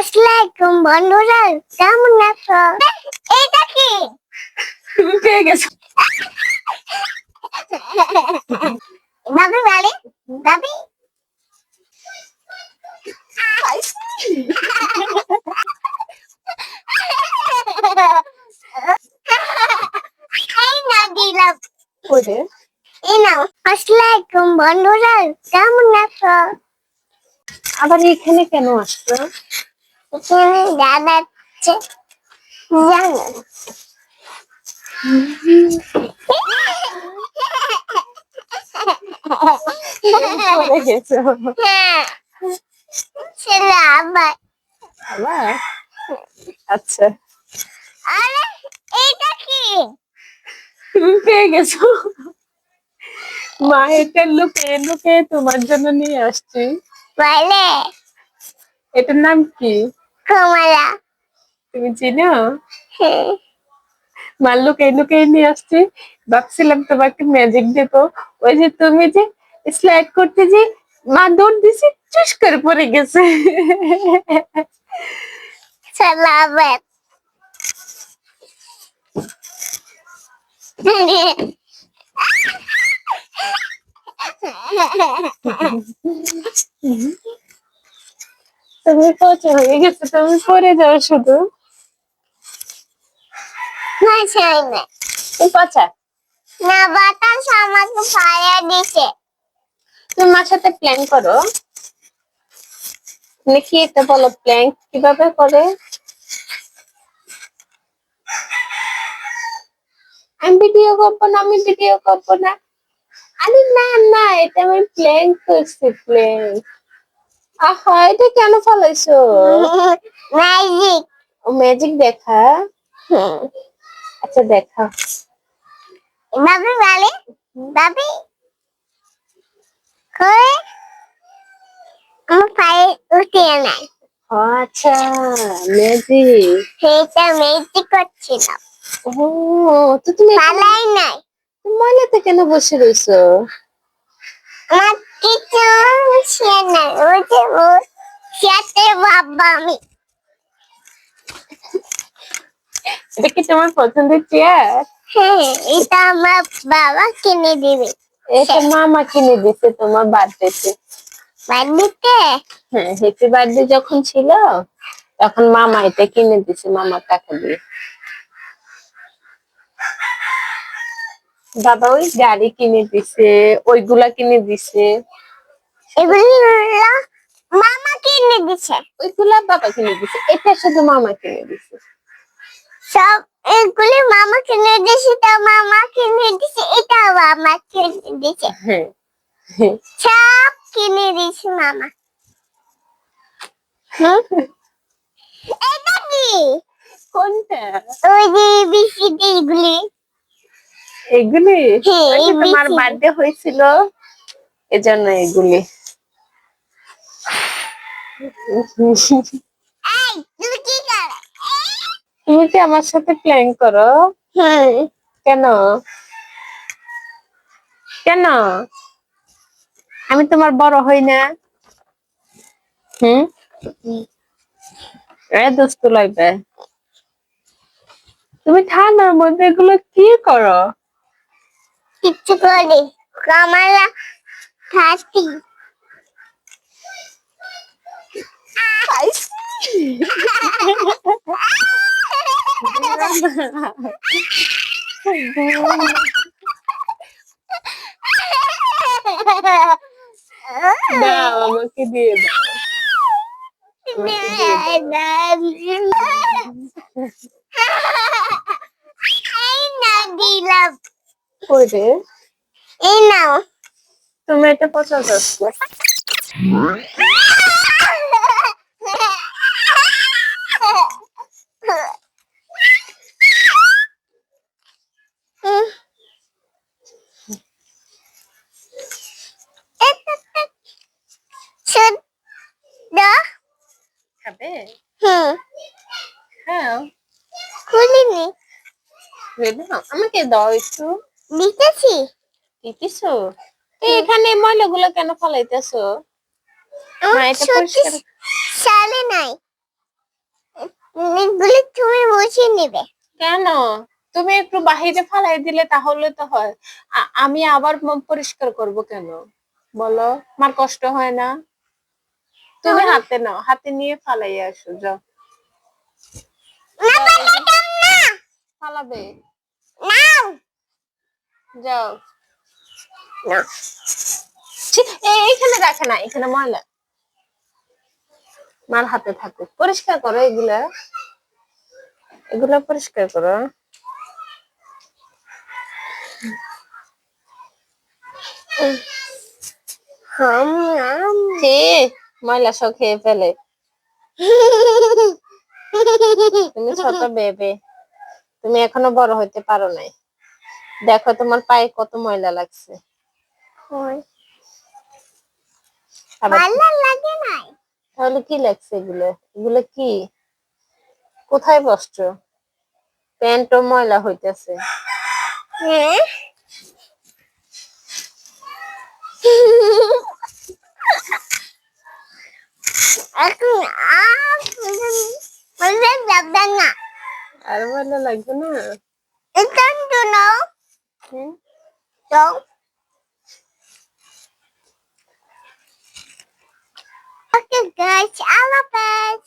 আসসালামাইকুম বন্ধুরা, কেমন আছো? এটা কি? তুমি পেয়ে গেছো। ভাবি বলে, ভাবি এই না দিলাম। করে এই নাও। আসসালামাইকুম বন্ধুরা, কেমন আছো? আবার এখানে কেন আসছো? এখানে দাদাচ্ছে জানো পড়ে গেছো হ্যাঁ, ছেলে আবার। আবার? আচ্ছা, আরে এটা কি? তুমি পেয়ে গেছো। মা এটা লুকিয়ে লুকিয়ে তোমার জন্য নিয়ে আসছি। বলে এটার নাম কি কমলা। তুমি চিনো? হ্যাঁ, মা লুকিয়ে লুকিয়ে নিয়ে আসছি। ভাবছিলাম তোমাকে ম্যাজিক দেবো, ওই যে তুমি যে স্লাইড করতে যে মা দৌড় দিছি, চুস করে পড়ে গেছে। ছেলে আবার। তুমি পচা হয়ে গেছে, তুমি পড়ে যাও শুধু। না চাই না। তুমি পচা। না, বাতাস আমাকে ফায়ার দিছে। তুমি মার সাথে প্ল্যান করো। তুমি কি একটা বলো, প্ল্যান কিভাবে করে? আমি ভিডিও করবো না, আমি ভিডিও করবো না। আরে না না, এটা আমি প্ল্যান করছি, প্ল্যান। আহা, এটা কেন ফলাইছো? ম্যাজিক। ও ম্যাজিক দেখা। আচ্ছা দেখা। ভাবি বলে, ভাবি কই আমার ফায়ার উঠিয়ে নাই। ও আচ্ছা, ম্যাজিক। সেটা ম্যাজিক করছিলাম, ও, তো তুমি পালাই নাই। ময়লাতে কেন বসে রইছো? আমার কিছু সে নাই, ওই যে ও সাথে বাবা আমি। এটা কি তোমার পছন্দের চেয়ার? হ্যাঁ, এটা আমার বাবা কিনে দিবে। এটা মামা কিনে দিছে তোমার বার্থডেতে। বাড়িতে হ্যাঁ, হ্যাপি বার্থডে যখন ছিল তখন মামা এটা কিনে দিছে, মামা টাকা দিয়ে। বাবা ওই গাড়ি কিনে দিছে, ওইগুলা কিনে দিছে। এগুলো মামা কিনে দিছে। ওইগুলা বাবা কিনে দিছে, এটা শুধু মামা কিনে দিছে। সব এগুলি মামা কিনে দিছে, তা মামা কিনে দিছে, এটা মামা কিনে দিছে। হ্যাঁ হ্যাঁ। সব কিনে দিছে মামা। এটা কি? কোনটা? ওই যে বিসিডি এগুলি। এগুলি হ্যাঁ, ওই যে তোমার ABCD। বার্থডে হয়েছিল এজন্য এগুলি। এই তুমি কি করো? তুমি কি আমার সাথে প্ল্যান করো? হ্যাঁ, কেন? কেন? আমি তোমার বড় হই না? হুম, এ দুস্তু লাগবে। তুমি ঠান্ডার মধ্যে এগুলো কি করো? কিচ্ছু করি কমলা খাচ্ছি। দাও, আমাকে দিয়ে দাও, আমাকে দিয়ে দাও। এই না দিলাম। করে এই নাও। তুমি এটা পছন্দ করছো? খাবে? খাও। খুলিনি, আমাকে দাও একটু। দিতেছি। দিতেছো? এখানে ময়লাগুলো কেন ফলাইতেছো? না, আমার এটা সত্যি পরিষ্কার। সালে নাই। নেবে। কেন? তুমি একটু বাহিরে ফালাই দিলে তাহলে তো হয়। আমি আবার পরিষ্কার করব কেন বলো? আমার কষ্ট হয় না? তুমি তুমি- হাতে নাও, হাতে নিয়ে ফালাই আসো, যাও। না যাও, এই যে পারলাম না। ফালাবে, নাও যাও। না ছি, এইখানে রাখে না, এখানে ময়লা। মার হাতে থাকুক, পরিষ্কার করো এগুলা, এগুলা পরিষ্কার করো। হাম হাম। ছি, ময়লা সব খেয়ে ফেলে। তুমি ছোট বেবে, তুমি এখনো বড় হইতে পারো নাই। দেখো তোমার পায়ে কত ময়লা লাগছে। কই আবার ভালো লাগে নাই। তাহলে কি লাগছে এগুলো? এগুলো কি? কোথায় বসছো? প্যান্টও ময়লা হইতেছে। হ্যাঁ এখন বলবে যাবে না। আর ময়লা লাগবে না? এটা তো নাও হুম? তো ওকে গাইস আল্লাহ হাফেজ।